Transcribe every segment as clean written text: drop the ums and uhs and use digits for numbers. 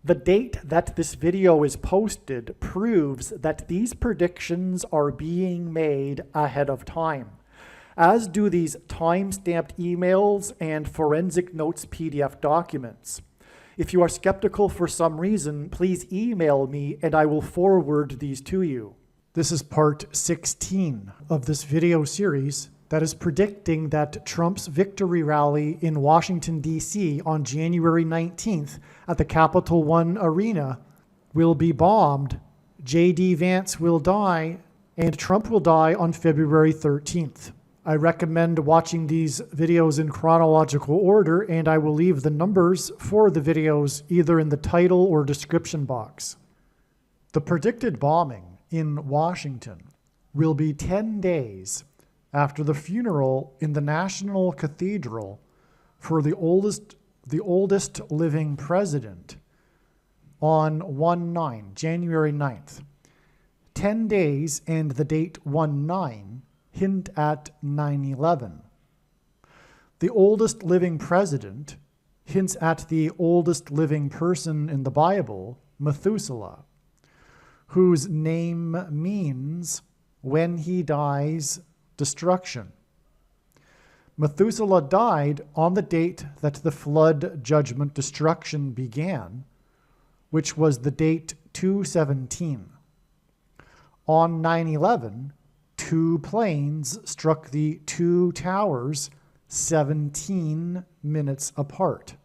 The date that this video is posted proves that these predictions are being made ahead of time, as do these time-stamped emails and forensic notes PDF documents. If you are skeptical for some reason, please email me and I will forward these to you. This is part 16 of this video series that is predicting that Trump's victory rally in Washington, D.C. on January 19th at the Capital One Arena will be bombed, J.D. Vance will die, and Trump will die on February 13th. I recommend watching these videos in chronological order, and I will leave the numbers for the videos either in the title or description box. The predicted bombing in Washington will be 10 days after the funeral in the National Cathedral for the oldest living president on January 9th. 10 days and the date 19 hint at 9/11. The oldest living president hints at the oldest living person in the Bible, Methuselah, whose name means when he dies, destruction. Methuselah died on the date that the flood judgment destruction began, which was the date 2/17. On 9/11, two planes struck the two towers 17 minutes apart.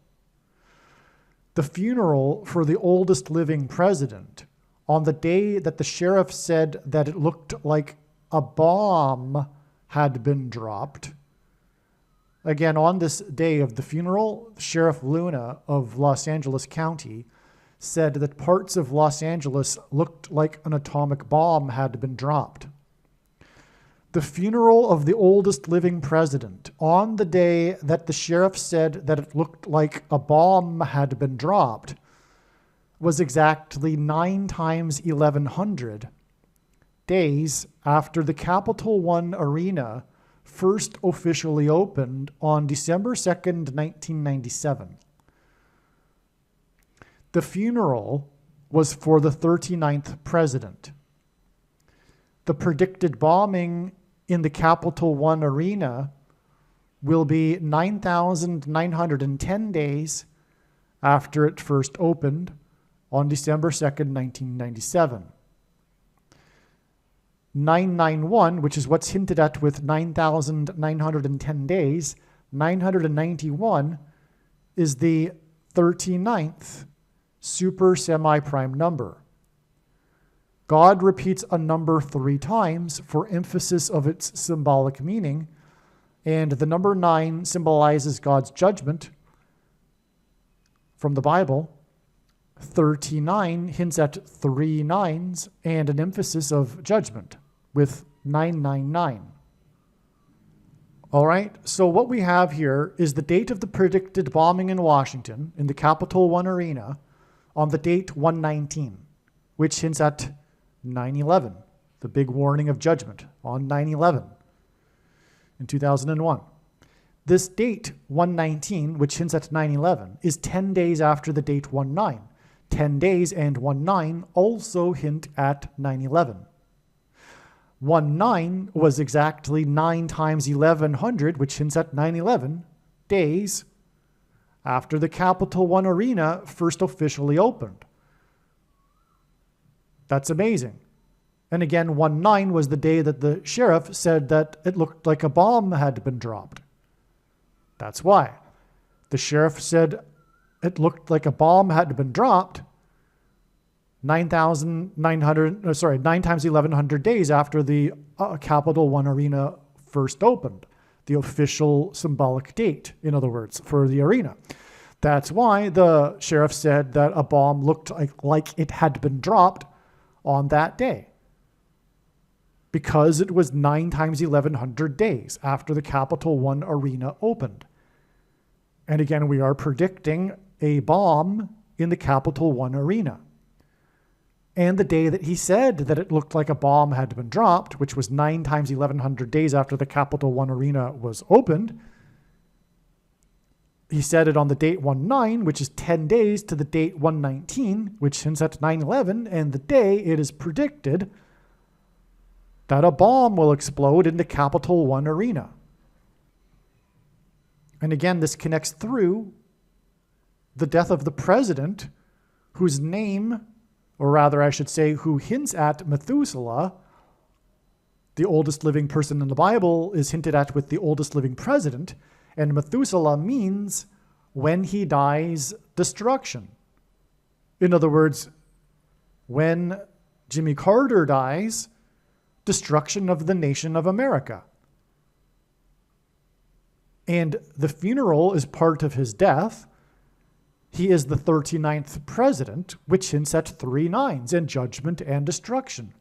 The funeral for the oldest living president, on the day that the sheriff said that it looked like a bomb had been dropped. Again, on this day of the funeral, Sheriff Luna of Los Angeles County said that parts of Los Angeles looked like an atomic bomb had been dropped. The funeral of the oldest living president, on the day that the sheriff said that it looked like a bomb had been dropped, was exactly 9 times 1100 days after the Capital One Arena first officially opened on December 2nd, 1997. The funeral was for the 39th president. The predicted bombing in the Capital One Arena will be 9,910 days after it first opened on December 2nd, 1997. 991, which is what's hinted at with 9,910 days, 991 is the 39th super semi-prime number. God repeats a number 3 times for emphasis of its symbolic meaning, and the number 9 symbolizes God's judgment from the Bible. 39 hints at 3 nines and an emphasis of judgment with 999. All right, so what we have here is the date of the predicted bombing in Washington in the Capital One Arena on the date 119, which hints at 9/11, the big warning of judgment on 9/11 in 2001. This date 119, which hints at 9/11, is 10 days after the date 19. 10 days and 19 also hint at 9/11. 19 was exactly 9 times 1100, which hints at 9/11 days after the Capital One Arena first officially opened. That's amazing. And again, 19 was the day that the sheriff said that it looked like a bomb had been dropped. That's why. The sheriff said it looked like a bomb had been dropped 9 times 1100 days after the Capital One Arena first opened, the official symbolic date, in other words, for the arena. That's why the sheriff said that a bomb looked like it had been dropped on that day, because it was 9 times 1100 days after the Capital One Arena opened. And again, we are predicting a bomb in the Capital One Arena. And the day that he said that it looked like a bomb had been dropped, which was 9 times 1100 days after the Capital One Arena was opened, he said it on the date 1/9, which is 10 days to the date 1/19, which hints at 9/11, and the day it is predicted that a bomb will explode in the Capital One Arena. And again, this connects through the death of the president, whose name, or rather I should say, who hints at Methuselah. The oldest living person in the Bible is hinted at with the oldest living president, and Methuselah means when he dies, destruction. In other words, when Jimmy Carter dies, destruction of the nation of America. And the funeral is part of his death. He is the 39th president, which hints at 3 nines and judgment and destruction.